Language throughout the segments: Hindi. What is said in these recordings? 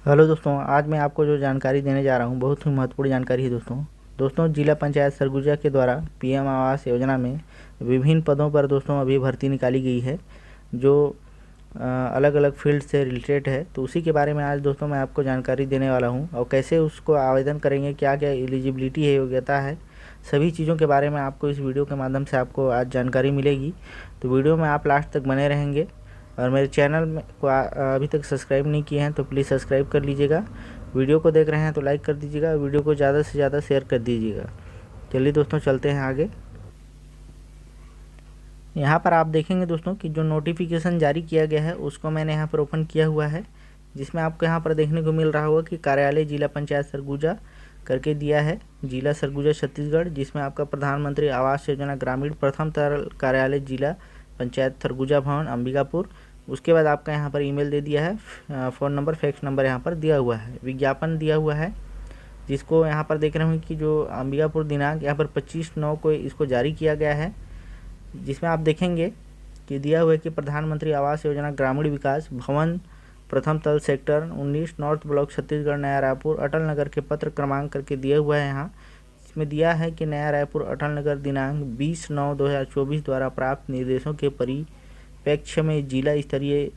हेलो दोस्तों, आज मैं आपको जो जानकारी देने जा रहा हूँ बहुत ही महत्वपूर्ण जानकारी है दोस्तों जिला पंचायत सरगुजा के द्वारा पीएम आवास योजना में विभिन्न पदों पर दोस्तों अभी भर्ती निकाली गई है जो अलग अलग फील्ड से रिलेटेड है। तो उसी के बारे में आज दोस्तों मैं आपको जानकारी देने वाला हूँ और कैसे उसको आवेदन करेंगे, क्या क्या एलिजिबिलिटी है, योग्यता है, सभी चीज़ों के बारे में आपको इस वीडियो के माध्यम से आपको आज जानकारी मिलेगी। तो वीडियो में आप लास्ट तक बने रहेंगे और मेरे चैनल में को अभी तक सब्सक्राइब नहीं किए हैं तो प्लीज़ सब्सक्राइब कर लीजिएगा। वीडियो को देख रहे हैं तो लाइक कर दीजिएगा, वीडियो को ज़्यादा से ज़्यादा शेयर कर दीजिएगा। चलिए दोस्तों चलते हैं आगे। यहाँ पर आप देखेंगे दोस्तों कि जो नोटिफिकेशन जारी किया गया है उसको मैंने यहाँ पर ओपन किया हुआ है, जिसमें आपको यहाँ पर देखने को मिल रहा होगा कि कार्यालय जिला पंचायत सरगुजा करके दिया है, जिला सरगुजा छत्तीसगढ़, जिसमें आपका प्रधानमंत्री आवास योजना ग्रामीण प्रथम तरल कार्यालय जिला पंचायत सरगुजा भवन अंबिकापुर। उसके बाद आपका यहाँ पर ईमेल दे दिया है, फ़ोन नंबर, फैक्स नंबर यहाँ पर दिया हुआ है, विज्ञापन दिया हुआ है, जिसको यहाँ पर देख रहे होंगे कि जो अंबिकापुर दिनांक यहाँ पर 25/9 को इसको जारी किया गया है, जिसमें आप देखेंगे कि दिया हुआ है कि प्रधानमंत्री आवास योजना ग्रामीण विकास भवन प्रथम तल सेक्टर 19 नॉर्थ ब्लॉक छत्तीसगढ़ नया रायपुर अटल नगर के पत्र क्रमांक करके दिया हुआ है। यहाँ इसमें दिया है कि नया रायपुर अटल नगर दिनांक 20/9/2024 द्वारा प्राप्त निर्देशों के परिप्रेक्ष्य में जिला स्तरीय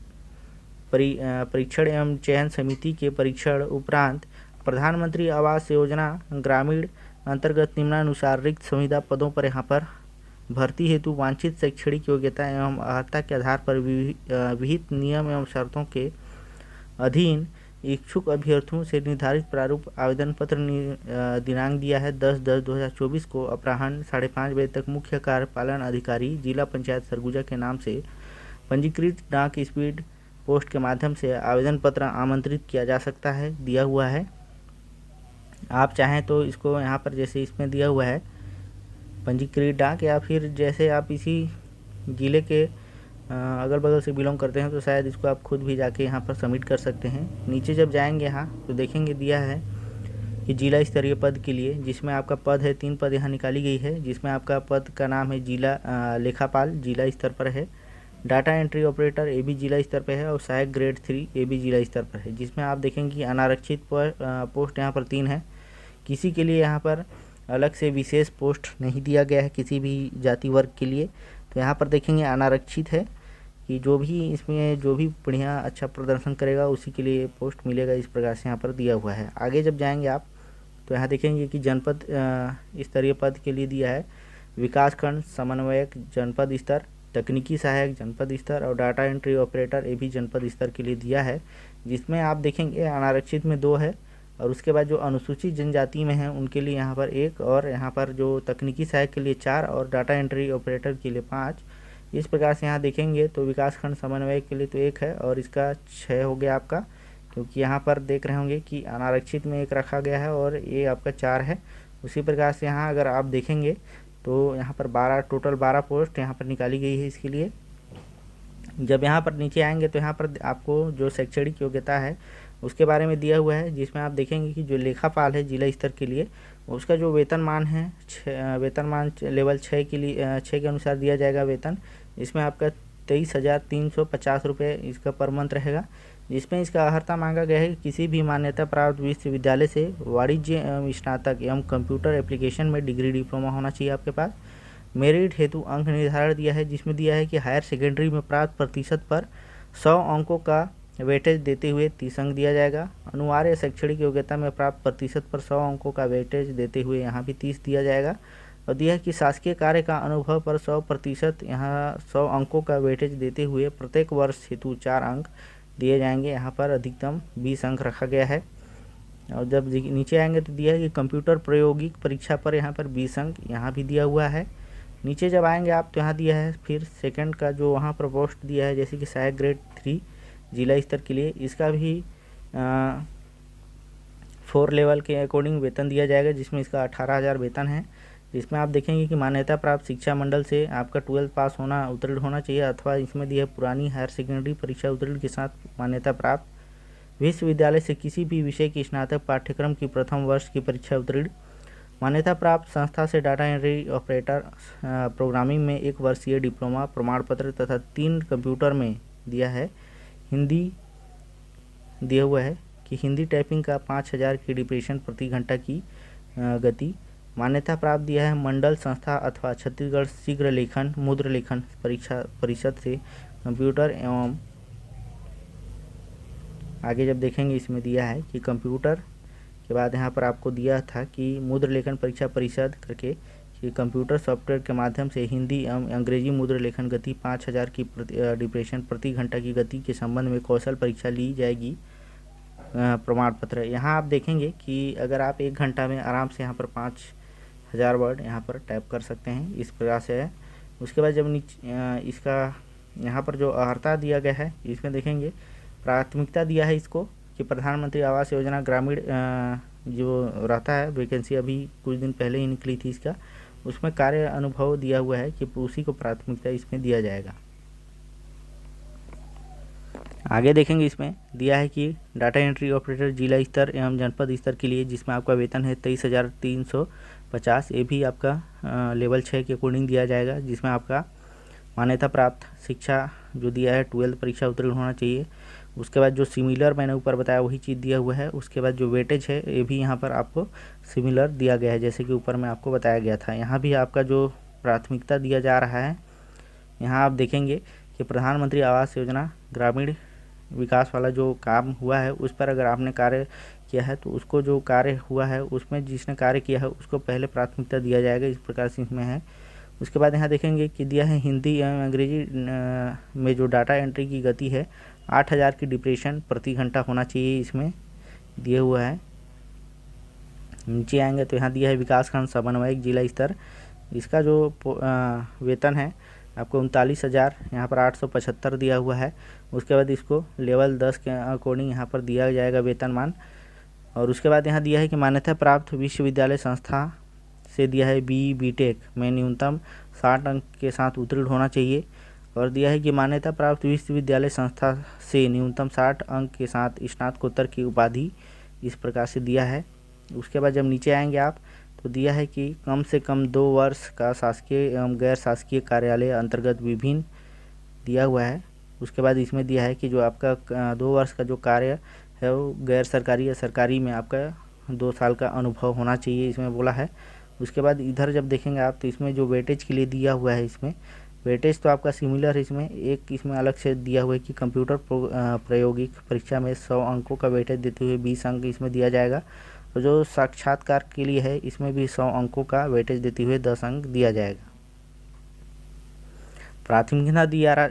परीक्षण एवं चयन समिति के परीक्षण उपरांत प्रधानमंत्री आवास योजना ग्रामीण अंतर्गत निम्नानुसार रिक्त संविदा पदों पर यहाँ पर भर्ती हेतु वांछित शैक्षणिक योग्यता एवं अर्हता के आधार पर विहित नियम एवं शर्तों के अधीन इच्छुक अभ्यर्थियों से निर्धारित प्रारूप आवेदन पत्र दिनांक दिया है 10/10/2024 को अपराह्न 5:30 बजे तक मुख्य कार्यपालन अधिकारी जिला पंचायत सरगुजा के नाम से पंजीकृत डाक स्पीड पोस्ट के माध्यम से आवेदन पत्र आमंत्रित किया जा सकता है, दिया हुआ है। आप चाहें तो इसको यहाँ पर जैसे इसमें दिया हुआ है पंजीकृत डाक, या फिर जैसे आप इसी ज़िले के अगल बगल से बिलोंग करते हैं तो शायद इसको आप खुद भी जाके यहाँ पर सबमिट कर सकते हैं। नीचे जब जाएंगे यहाँ तो देखेंगे दिया है कि जिला स्तरीय पद के लिए, जिसमें आपका पद है 3 पद यहाँ निकाली गई है, जिसमें आपका पद का नाम है जिला लेखापाल, जिला स्तर पर है, डाटा एंट्री ऑपरेटर ये भी जिला स्तर पर है, और सहायक ग्रेड 3 ये भी जिला स्तर पर है। जिसमें आप देखेंगे कि अनारक्षित पोस्ट यहाँ पर 3 है, किसी के लिए यहाँ पर अलग से विशेष पोस्ट नहीं दिया गया है किसी भी जाति वर्ग के लिए। तो यहाँ पर देखेंगे अनारक्षित है कि जो भी इसमें जो भी बढ़िया अच्छा प्रदर्शन करेगा उसी के लिए पोस्ट मिलेगा, इस प्रकार से यहाँ पर दिया हुआ है। आगे जब जाएंगे आप तो यहाँ देखेंगे कि जनपद स्तरीय पद के लिए दिया है विकासखंड समन्वयक जनपद स्तर, तकनीकी सहायक जनपद स्तर, और डाटा एंट्री ऑपरेटर ये भी जनपद स्तर के लिए दिया है। जिसमें आप देखेंगे अनारक्षित में 2 है, और उसके बाद जो अनुसूचित जनजाति में हैं उनके लिए यहाँ पर 1, और यहाँ पर जो तकनीकी सहायक के लिए 4 और डाटा एंट्री ऑपरेटर के लिए 5। इस प्रकार से यहाँ देखेंगे तो विकासखंड समन्वय के लिए तो 1 है और इसका 6 हो गया आपका, क्योंकि यहाँ पर देख रहे होंगे कि अनारक्षित में 1 रखा गया है और ये आपका 4 है। उसी प्रकार से यहाँ अगर आप देखेंगे तो यहाँ पर 12 टोटल 12 पोस्ट यहाँ पर निकाली गई है इसके लिए। जब यहाँ पर नीचे आएंगे तो यहाँ पर आपको जो शैक्षणिक योग्यता है उसके बारे में दिया हुआ है, जिसमें आप देखेंगे कि जो लेखापाल है जिला स्तर के लिए उसका जो वेतनमान है वेतनमान लेवल 6 के लिए 6 के अनुसार दिया जाएगा वेतन। इसमें आपका 23,350 रुपये इसका पर मंथ रहेगा। जिसमें इसका अर्हता मांगा गया है कि किसी भी मान्यता प्राप्त विश्वविद्यालय से वाणिज्य एवं स्नातक एवं कंप्यूटर एप्लीकेशन में डिग्री डिप्लोमा होना चाहिए आपके पास। मेरिट हेतु अंक निर्धारण दिया है, जिसमें दिया है कि हायर सेकेंडरी में प्राप्त प्रतिशत पर 100 अंकों का वेटेज देते हुए 30 अंक दिया जाएगा। अनिवार्य शैक्षणिक योग्यता में प्राप्त प्रतिशत पर 100 अंकों का वेटेज देते हुए यहाँ भी 30 दिया जाएगा। और दिया है कि शासकीय कार्य का अनुभव पर 100% यहाँ 100 अंकों का वेटेज देते हुए प्रत्येक वर्ष हेतु 4 अंक दिए जाएंगे। यहाँ पर अधिकतम 20 अंक रखा गया है। और जब नीचे आएंगे तो दिया है कि कंप्यूटर प्रायोगिक परीक्षा पर यहाँ पर 20 अंक यहाँ भी दिया हुआ है। नीचे जब आएंगे आप तो यहाँ दिया है फिर सेकंड का जो वहाँ पर पोस्ट दिया है, जैसे कि सहायक ग्रेड 3 जिला स्तर के लिए, इसका भी 4 लेवल के अकॉर्डिंग वेतन दिया जाएगा, जिसमें इसका 18,000 वेतन है। जिसमें आप देखेंगे कि मान्यता प्राप्त शिक्षा मंडल से आपका 12th पास होना उत्तीर्ण होना चाहिए, अथवा इसमें दिया पुरानी हायर सेकेंडरी परीक्षा उत्तीर्ण के साथ मान्यता प्राप्त विश्वविद्यालय से किसी भी विषय की स्नातक पाठ्यक्रम की प्रथम वर्ष की परीक्षा उत्तीर्ण, मान्यता प्राप्त संस्था से डाटा एंट्री ऑपरेटर प्रोग्रामिंग में 1 वर्षीय डिप्लोमा प्रमाण पत्र तथा 3 कंप्यूटर में दिया है हिंदी दिया हुआ है कि हिंदी टाइपिंग का 5000 की डिप्रेशन प्रति घंटा की गति। मान्यता प्राप्त दिया है मंडल संस्था अथवा छत्तीसगढ़ शीघ्र लेखन मुद्र लेखन परीक्षा परिषद से कंप्यूटर एवं आगे जब देखेंगे इसमें दिया है कि कंप्यूटर के बाद यहाँ पर आपको दिया था कि मुद्र लेखन परीक्षा परिषद करके कि कंप्यूटर सॉफ्टवेयर के माध्यम से हिंदी एवं अंग्रेजी मुद्र लेखन गति 5000 की डिप्रेशन प्रति घंटा की गति के संबंध में कौशल परीक्षा ली जाएगी। प्रमाण पत्र यहाँ आप देखेंगे कि अगर आप 1 घंटा में आराम से यहाँ पर 5000 वर्ड यहाँ पर टाइप कर सकते हैं, इस प्रकार से है। उसके बाद जब नीचे इसका यहाँ पर जो अर्हता दिया गया है इसमें देखेंगे प्राथमिकता दिया है इसको कि प्रधानमंत्री आवास योजना ग्रामीण जो रहता है वैकेंसी अभी कुछ दिन पहले ही निकली थी इसका, उसमें कार्य अनुभव दिया हुआ है कि उसी को प्राथमिकता इसमें दिया जाएगा। आगे देखेंगे इसमें दिया है कि डाटा एंट्री ऑपरेटर जिला स्तर एवं जनपद स्तर के लिए जिसमें आपका वेतन है 23,350, ये भी आपका लेवल 6 के अकॉर्डिंग दिया जाएगा, जिसमें आपका मान्यता प्राप्त शिक्षा जो दिया है 12th परीक्षा उत्तीर्ण होना चाहिए। उसके बाद जो सिमिलर मैंने ऊपर बताया वही चीज़ दिया हुआ है। उसके बाद जो वेटेज है ये भी यहाँ पर आपको सिमिलर दिया गया है, जैसे कि ऊपर में आपको बताया गया था। यहाँ भी आपका जो प्राथमिकता दिया जा रहा है, यहाँ आप देखेंगे कि प्रधानमंत्री आवास योजना ग्रामीण विकास वाला जो काम हुआ है उस पर अगर आपने कार्य किया है तो उसको जो कार्य हुआ है उसमें जिसने कार्य किया है उसको पहले प्राथमिकता दिया जाएगा, इस प्रकार से इसमें है। उसके बाद यहाँ देखेंगे कि दिया है हिंदी एवं अंग्रेजी में जो डाटा एंट्री की गति है 8000 की डिप्रेशन प्रति घंटा होना चाहिए, इसमें दिया हुआ है। नीचे आएंगे तो यहाँ दिया है विकासखंड समन्वयक जिला स्तर, इसका जो वेतन है आपको 39,000 यहाँ पर 875 दिया हुआ है। उसके बाद इसको लेवल 10 के अकॉर्डिंग यहाँ पर दिया जाएगा वेतनमान। और उसके बाद यहाँ दिया है कि मान्यता प्राप्त विश्वविद्यालय संस्था से दिया है BTech में न्यूनतम 60 अंक के साथ उत्तीर्ण होना चाहिए। और दिया है कि मान्यता प्राप्त विश्वविद्यालय संस्था से न्यूनतम 60 अंक के साथ स्नातकोत्तर की उपाधि, इस प्रकार से दिया है। उसके बाद जब नीचे आएंगे आप तो दिया है कि कम से कम 2 वर्ष का शासकीय एवं गैर शासकीय कार्यालय अंतर्गत विभिन्न दिया हुआ है। उसके बाद इसमें दिया है कि जो आपका 2 वर्ष का जो कार्य है वो गैर सरकारी या सरकारी में आपका 2 साल का अनुभव होना चाहिए, इसमें बोला है। उसके बाद इधर जब देखेंगे आप तो इसमें जो वेटेज के लिए दिया हुआ है, इसमें वेटेज तो आपका सिमिलर है, इसमें एक इसमें अलग से दिया हुआ है कि कंप्यूटर प्रायोगिक परीक्षा में 100 अंकों का वेटेज देते हुए 20 अंक इसमें दिया जाएगा। तो जो साक्षात्कार के लिए है इसमें भी 100 अंकों का वेटेज देते हुए 10 अंक दिया जाएगा। प्राथमिकता दिया जा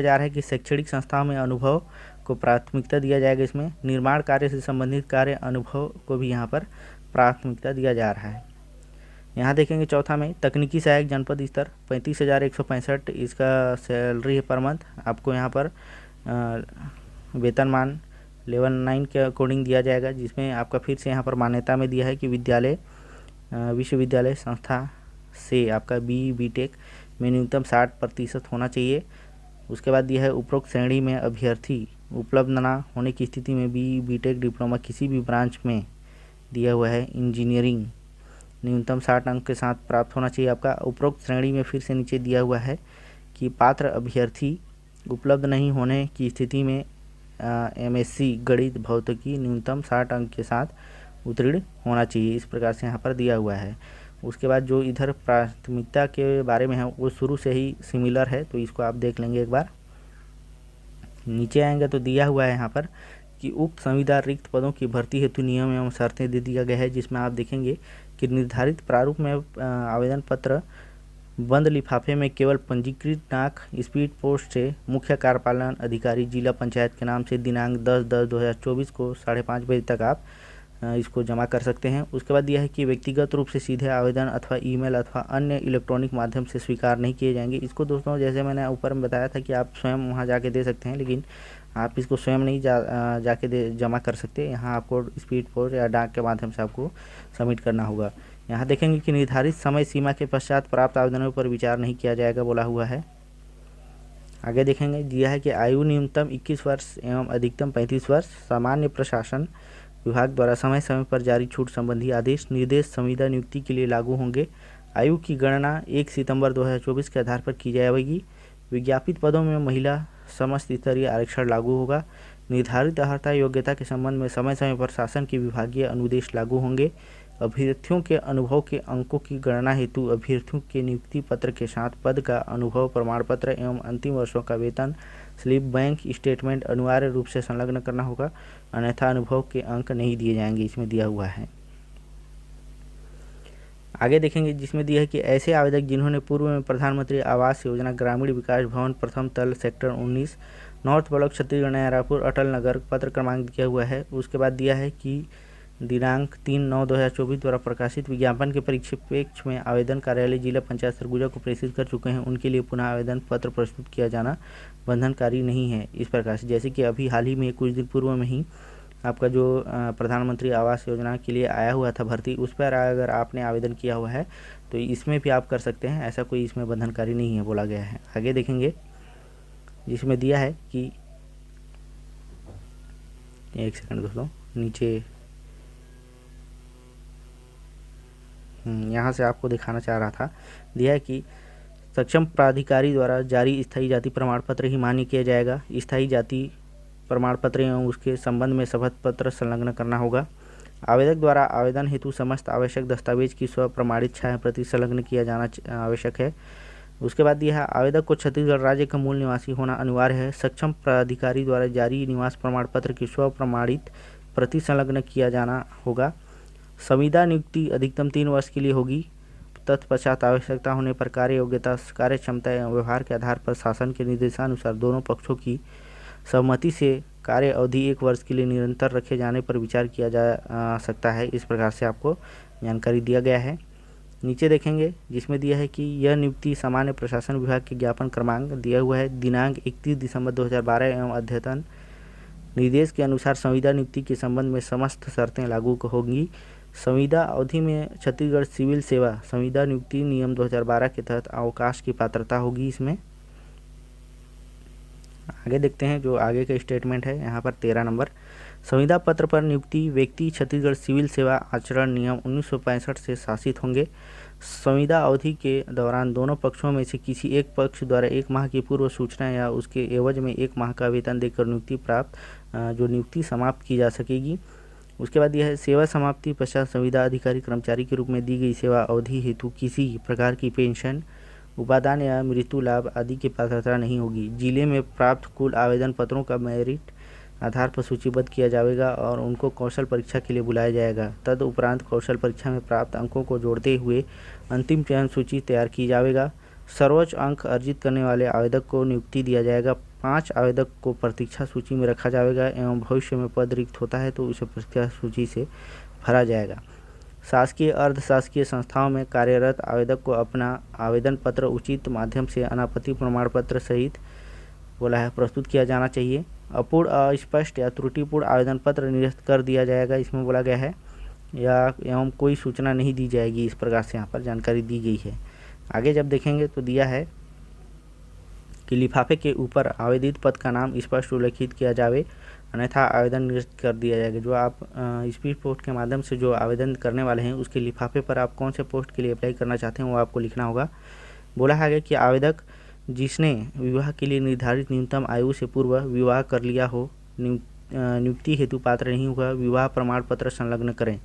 रहा है कि शैक्षणिक संस्थाओं में अनुभव को प्राथमिकता दिया जाएगा। इसमें निर्माण कार्य से संबंधित कार्य अनुभव को भी यहाँ पर प्राथमिकता दिया जा रहा है। यहाँ देखेंगे चौथा में तकनीकी सहायक जनपद स्तर 35,165 इसका सैलरी है पर मंथ, आपको यहाँ पर वेतनमान लेवल 9 के अकॉर्डिंग दिया जाएगा, जिसमें आपका फिर से यहाँ पर मान्यता में दिया है कि विश्वविद्यालय संस्था से आपका BTech में न्यूनतम 60% होना चाहिए। उसके बाद दिया है उपरोक्त श्रेणी में अभ्यर्थी उपलब्ध न होने की स्थिति में BTech डिप्लोमा किसी भी ब्रांच में दिया हुआ है इंजीनियरिंग न्यूनतम 60 अंक के साथ प्राप्त होना चाहिए आपका। उपरोक्त श्रेणी में फिर से नीचे दिया हुआ है कि पात्र अभ्यर्थी उपलब्ध नहीं होने की स्थिति में MSc गणित भौतिकी न्यूनतम 60 अंक के साथ उत्तीर्ण होना चाहिए, इस प्रकार से यहाँ पर दिया हुआ है। उसके बाद जो इधर प्राथमिकता के बारे में है वो शुरू से ही सिमिलर है, तो इसको आप देख लेंगे एक बार। नीचे आएंगे तो दिया हुआ है यहाँ पर कि उक्त संविदा रिक्त पदों की भर्ती हेतु नियम एवं शर्तें दे दिया गया है, जिसमें आप देखेंगे कि निर्धारित प्रारूप में आवेदन पत्र बंद लिफाफे में केवल पंजीकृत डाक स्पीड पोस्ट से मुख्य कार्यपालन अधिकारी जिला पंचायत के नाम से दिनांक 10/10/2024 को 5:30 बजे तक आप इसको जमा कर सकते हैं। उसके बाद यह है कि व्यक्तिगत रूप से सीधे आवेदन अथवा ईमेल अथवा अन्य इलेक्ट्रॉनिक माध्यम से स्वीकार नहीं किए जाएंगे। इसको दोस्तों जैसे मैंने ऊपर में बताया था कि आप स्वयं वहाँ जाके दे सकते हैं, लेकिन आप इसको स्वयं नहीं जाके जमा कर सकते। यहाँ आपको स्पीड पोस्ट या डाक के माध्यम से आपको सबमिट करना होगा। यहाँ देखेंगे कि निर्धारित समय सीमा के पश्चात प्राप्त आवेदनों पर विचार नहीं किया जाएगा बोला हुआ है। आगे देखेंगे दिया है कि आयु न्यूनतम 21 वर्ष एवं अधिकतम 35 वर्ष। सामान्य प्रशासन विभाग द्वारा समय समय पर जारी छूट संबंधी आदेश निर्देश संविदा नियुक्ति के लिए लागू होंगे। आयु की गणना 1 सितंबर 2024 के आधार पर की जाएगी। विज्ञापित पदों में महिला समस्त स्तरीय आरक्षण लागू होगा। निर्धारित अर्हता योग्यता के संबंध में समय समय पर शासन के विभागीय अनुदेश लागू होंगे। अभ्यर्थियों के अनुभव के अंकों की गणना हेतु अभ्यर्थियों के नियुक्ति पत्र के साथ पद का अनुभव प्रमाण पत्र एवं अंतिम वर्षों का वेतन स्लिप बैंक स्टेटमेंट अनिवार्य रूप से संलग्न करना होगा, अन्यथा अनुभव के अंक नहीं दिए जाएंगे, इसमें दिया हुआ है। आगे देखेंगे जिसमें दिया है कि ऐसे आवेदक जिन्होंने पूर्व में प्रधानमंत्री आवास योजना ग्रामीण विकास भवन प्रथम तल सेक्टर 19 नॉर्थ ब्लॉक छत्तीसगढ़ नया रायपुर अटल नगर पत्र क्रमांक दिया हुआ है। उसके बाद दिया है कि दिनांक 3/9/2024 द्वारा प्रकाशित विज्ञापन के परिप्रेक्ष्य में आवेदन कार्यालय जिला पंचायत सरगुजा को प्रेषित कर चुके हैं, उनके लिए पुनः आवेदन पत्र प्रस्तुत किया जाना बंधनकारी नहीं है। इस प्रकार से जैसे कि अभी हाल ही में कुछ दिन पूर्व में ही आपका जो प्रधानमंत्री आवास योजना के लिए आया हुआ था भर्ती, उस पर अगर आपने आवेदन किया हुआ है तो इसमें भी आप कर सकते हैं, ऐसा कोई इसमें बंधनकारी नहीं है बोला गया है। आगे देखेंगे जिसमें दिया है कि एक सेकंड दोस्तों, नीचे यहाँ से आपको दिखाना चाह रहा था, दिया है कि सक्षम प्राधिकारी द्वारा जारी स्थायी जाति प्रमाण पत्र ही मान्य किया जाएगा। स्थायी जाति प्रमाण पत्र एवं उसके संबंध में शपथ पत्र संलग्न करना होगा। आवेदक द्वारा आवेदन हेतु समस्त आवश्यक दस्तावेज की स्व प्रमाणित छाया प्रति संलग्न किया जाना आवश्यक है। उसके बाद दिया है आवेदक को छत्तीसगढ़ राज्य का मूल निवासी होना अनिवार्य है। सक्षम प्राधिकारी द्वारा जारी निवास प्रमाण पत्र की स्व प्रमाणित प्रति संलग्न किया जाना होगा। संविदा नियुक्ति अधिकतम 3 वर्ष के लिए होगी। तत्पश्चात आवश्यकता होने पर कार्य योग्यता, कार्य क्षमता एवं व्यवहार के आधार पर शासन के निर्देशानुसार दोनों पक्षों की सहमति से कार्य अवधि 1 वर्ष के लिए निरंतर रखे जाने पर विचार किया जा सकता है। इस प्रकार से आपको जानकारी दिया गया है। नीचे देखेंगे जिसमें दिया है कि यह नियुक्ति सामान्य प्रशासन विभाग के ज्ञापन क्रमांक दिया हुआ है दिनांक 31 दिसंबर 2012 एवं अद्यतन निर्देश के अनुसार संविदा नियुक्ति के संबंध में समस्त शर्तें लागू होंगी। संविदा अवधि में छत्तीसगढ़ सिविल सेवा संविदा नियुक्ति नियम 2012 के तहत अवकाश की पात्रता होगी। इसमें आगे देखते हैं जो आगे का स्टेटमेंट है यहाँ पर 13 नंबर, संविदा पत्र पर नियुक्ति व्यक्ति छत्तीसगढ़ सिविल सेवा आचरण नियम 1965 से शासित होंगे। संविदा अवधि के दौरान दोनों पक्षों में से किसी एक पक्ष द्वारा 1 माह की पूर्व सूचना या उसके एवज में 1 माह का वेतन देकर नियुक्ति समाप्त की जा सकेगी। उसके बाद यह है सेवा समाप्ति पश्चात संविदा अधिकारी कर्मचारी के रूप में दी गई सेवा अवधि हेतु किसी प्रकार की पेंशन, उपादान या मृत्यु लाभ आदि की पात्रता नहीं होगी। जिले में प्राप्त कुल आवेदन पत्रों का मेरिट आधार पर सूचीबद्ध किया जाएगा और उनको कौशल परीक्षा के लिए बुलाया जाएगा। तदुपरांत कौशल परीक्षा में प्राप्त अंकों को जोड़ते हुए अंतिम चयन सूची तैयार की जाएगा। सर्वोच्च अंक अर्जित करने वाले आवेदक को नियुक्ति दिया जाएगा। 5 आवेदक को प्रतीक्षा सूची में रखा जाएगा एवं भविष्य में पद रिक्त होता है तो उसे प्रतीक्षा सूची से भरा जाएगा। शासकीय अर्ध शासकीय संस्थाओं में कार्यरत आवेदक को अपना आवेदन पत्र उचित माध्यम से अनापत्ति प्रमाण पत्र सहित बोला है प्रस्तुत किया जाना चाहिए। अपूर्ण, अस्पष्ट या त्रुटिपूर्ण आवेदन पत्र निरस्त कर दिया जाएगा, इसमें बोला गया है, या एवं कोई सूचना नहीं दी जाएगी। इस प्रकार से यहाँ पर जानकारी दी गई है। आगे जब देखेंगे तो दिया है कि लिफाफे के ऊपर आवेदित पद का नाम स्पष्ट उल्लेखित किया जावे, अन्यथा आवेदन निरस्त कर दिया जाएगा। जो आप स्पीड पोस्ट के माध्यम से जो आवेदन करने वाले हैं उसके लिफाफे पर आप कौन से पोस्ट के लिए अप्लाई करना चाहते हैं वो आपको लिखना होगा। बोला है कि आवेदक जिसने विवाह के लिए निर्धारित न्यूनतम आयु से पूर्व विवाह कर लिया हो नियुक्ति हेतु पात्र नहीं होगा, विवाह प्रमाण पत्र संलग्न करें।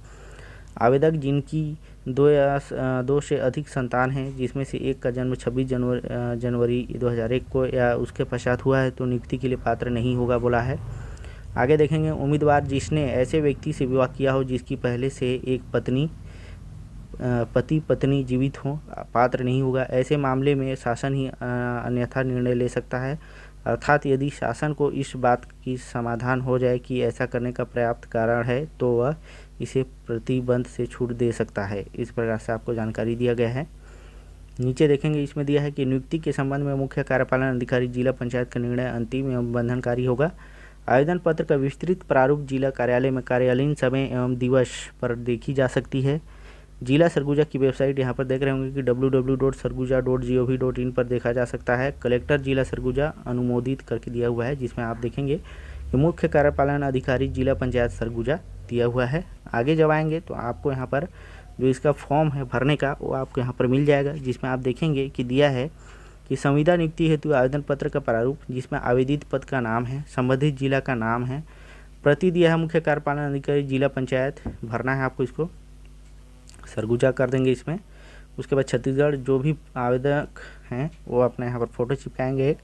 आवेदक जिनकी 2 से अधिक संतान हैं जिसमें से एक का जन्म 26 जनवरी 2001 को या उसके पश्चात हुआ है तो नियुक्ति के लिए पात्र नहीं होगा बोला है। आगे देखेंगे उम्मीदवार जिसने ऐसे व्यक्ति से विवाह किया हो जिसकी पहले से एक पति पत्नी जीवित हो पात्र नहीं होगा। ऐसे मामले में शासन ही अन्यथा निर्णय ले सकता है, अर्थात यदि शासन को इस बात की समाधान हो जाए कि ऐसा करने का पर्याप्त कारण है तो वह इसे प्रतिबंध से छूट दे सकता है। इस प्रकार से आपको जानकारी दिया गया है। नीचे देखेंगे इसमें दिया है कि नियुक्ति के संबंध में मुख्य कार्यपालन अधिकारी जिला पंचायत का निर्णय अंतिम एवं बंधनकारी होगा। आवेदन पत्र का विस्तृत प्रारूप जिला कार्यालय में कार्यालयीन समय एवं दिवस पर देखी जा सकती है। जिला सरगुजा की वेबसाइट यहाँ पर देख रहे होंगे कि www.sarguja.gov.in पर देखा जा सकता है। कलेक्टर जिला सरगुजा अनुमोदित करके दिया हुआ है, जिसमें आप देखेंगे कि मुख्य कार्यपालन अधिकारी जिला पंचायत सरगुजा दिया हुआ है। आगे जब आएंगे तो आपको यहाँ पर जो इसका फॉर्म है भरने का वो आपको यहाँ पर मिल जाएगा, जिसमें आप देखेंगे कि दिया है कि संविदा नियुक्ति हेतु आवेदन पत्र का प्रारूप, जिसमें आवेदित पद का नाम है, संबंधित जिला का नाम है, प्रति दिया है मुख्य कार्यपालन अधिकारी जिला पंचायत, भरना है आपको, इसको सरगुजा कर देंगे इसमें। उसके बाद छत्तीसगढ़, जो भी आवेदक हैं वो अपने यहाँ पर फ़ोटो चिपकाएंगे एक।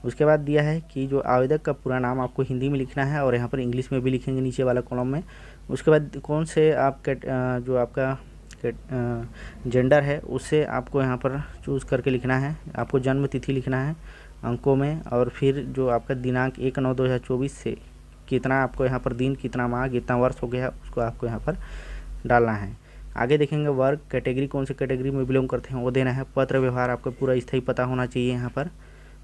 उसके बाद दिया है कि जो आवेदक का पूरा नाम आपको हिंदी में लिखना है और यहाँ पर इंग्लिश में भी लिखेंगे नीचे वाला कॉलम में। उसके बाद कौन से आप जो आपका जेंडर है उससे आपको यहाँ पर चूज़ करके लिखना है, आपको जन्म तिथि लिखना है अंकों में, और फिर जो आपका दिनांक 1/9/2024 से कितना आपको यहाँ पर दिन, कितना माह, कितना वर्ष हो गया उसको आपको यहाँ पर डालना है। आगे देखेंगे वर्ग, कैटेगरी, कौन से कैटेगरी में बिलोंग करते हैं वो देना है। पत्र व्यवहार आपका पूरा स्थायी पता होना चाहिए यहाँ पर।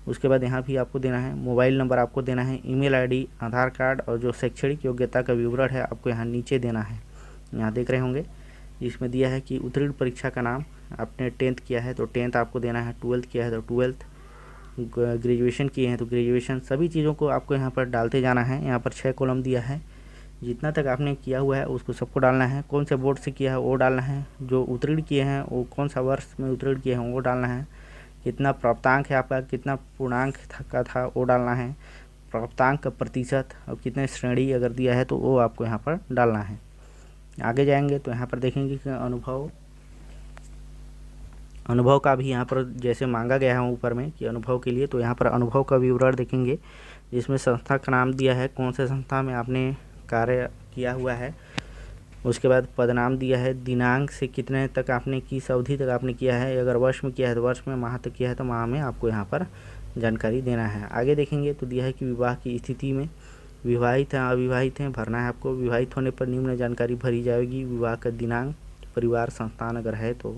उसके बाद यहाँ भी आपको देना है मोबाइल नंबर, आपको देना है ईमेल आईडी, आधार कार्ड, और जो शैक्षणिक योग्यता का विवरण है आपको यहाँ नीचे देना है। यहाँ देख रहे होंगे जिसमें दिया है कि उत्तीर्ण परीक्षा का नाम, आपने 10th किया है तो 10th आपको देना है, 12th किया है तो 12th, ग्रेजुएशन किए हैं तो ग्रेजुएशन, सभी चीज़ों को आपको यहाँ पर डालते जाना है। यहाँ पर 6 कॉलम दिया है, जितना तक आपने किया हुआ है उसको सबको डालना है। कौन से बोर्ड से किया है वो डालना है, जो उत्तीर्ण किए हैं वो कौन सा वर्ष में उत्तीर्ण किए हैं वो डालना है, कितना प्राप्तांक है आपका, कितना पूर्णांक का था वो डालना है, प्राप्तांक का प्रतिशत और कितने श्रेणी अगर दिया है तो वो आपको यहाँ पर डालना है। आगे जाएंगे तो यहाँ पर देखेंगे कि अनुभव का भी यहाँ पर जैसे मांगा गया है ऊपर में कि अनुभव के लिए, तो यहाँ पर अनुभव का विवरण देखेंगे, जिसमें संस्था का नाम दिया है, कौन से संस्था में आपने कार्य किया हुआ है। उसके बाद पदनाम दिया है, दिनांक से कितने तक आपने, किस अवधि तक आपने किया है, अगर वर्ष में किया है तो वर्ष में, माह तक किया है तो माह में आपको यहाँ पर जानकारी देना है। आगे देखेंगे तो दिया है कि विवाह की स्थिति में विवाहित हैं अविवाहित हैं, भरना है आपको। विवाहित होने पर निम्न जानकारी भरी जाएगी, विवाह का दिनांक, परिवार संतान अगर है तो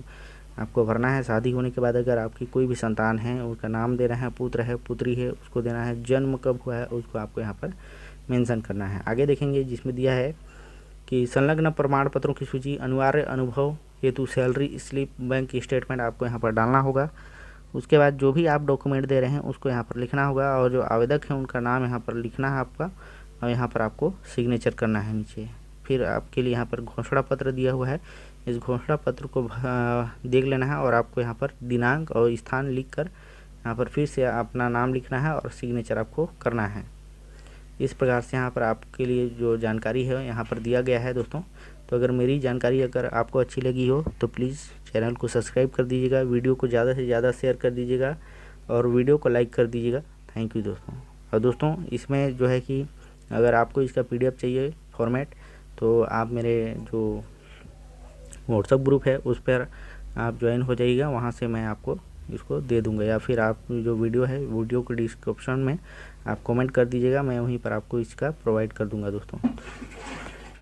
आपको भरना है। शादी होने के बाद अगर आपकी कोई भी संतान है उनका नाम देना है, पुत्र है पुत्री है उसको देना है, जन्म कब हुआ है उसको आपको यहाँ पर मेंशन करना है। आगे देखेंगे जिसमें दिया है कि संलग्न प्रमाण पत्रों की सूची, अनिवार्य अनुभव हेतु सैलरी स्लिप, बैंक स्टेटमेंट आपको यहाँ पर डालना होगा। उसके बाद जो भी आप डॉक्यूमेंट दे रहे हैं उसको यहाँ पर लिखना होगा, और जो आवेदक है उनका नाम यहाँ पर लिखना है आपका, और यहाँ पर आपको सिग्नेचर करना है नीचे। फिर आपके लिए यहाँ पर घोषणा पत्र दिया हुआ है, इस घोषणा पत्र को देख लेना है और आपको यहाँ पर दिनांक और स्थान लिखकर यहाँ पर फिर से अपना नाम लिखना है और सिग्नेचर आपको करना है। इस प्रकार से यहाँ पर आपके लिए जो जानकारी है यहाँ पर दिया गया है दोस्तों। तो अगर मेरी जानकारी अगर आपको अच्छी लगी हो तो प्लीज़ चैनल को सब्सक्राइब कर दीजिएगा, वीडियो को ज़्यादा से ज़्यादा शेयर कर दीजिएगा और वीडियो को लाइक कर दीजिएगा। थैंक यू दोस्तों। और दोस्तों इसमें जो है कि अगर आपको इसका PDF चाहिए फॉर्मेट तो आप मेरे जो व्हाट्सएप ग्रुप है उस पर आप ज्वाइन हो जाइएगा, वहाँ से मैं आपको इसको दे दूंगा, या फिर आप जो वीडियो है वीडियो को डिस्क्रिप्शन में आप कमेंट कर दीजिएगा, मैं वहीं पर आपको इसका प्रोवाइड कर दूंगा दोस्तों।